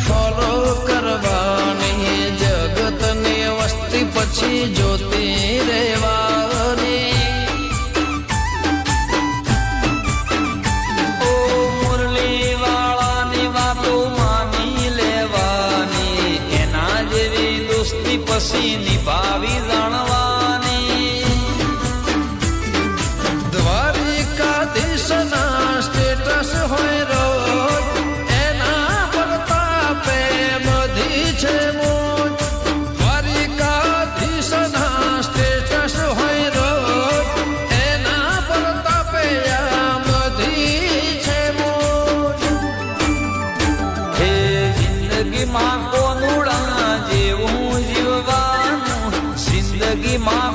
Follow કરવાની, જગતને વસ્તી પછી જોતી રહેવાની. ઓ મુરલી વાળાની વાતો માની લેવાની, એના જેવી દોસ્તી પછી નિભાવી જાણવાની. દ્વારિકાધીશના સ્ટેટસ હોય રોજ, એના પ્રતાપે બધી છે મોજ. દ્વારિકાધીશના સ્ટેટસ હોય રોજ, એના પ્રતાપે બધી છે મોજ. હે જિંદગીમાં કોનુડા જેવું જીવવાનું, જિંદગીમાં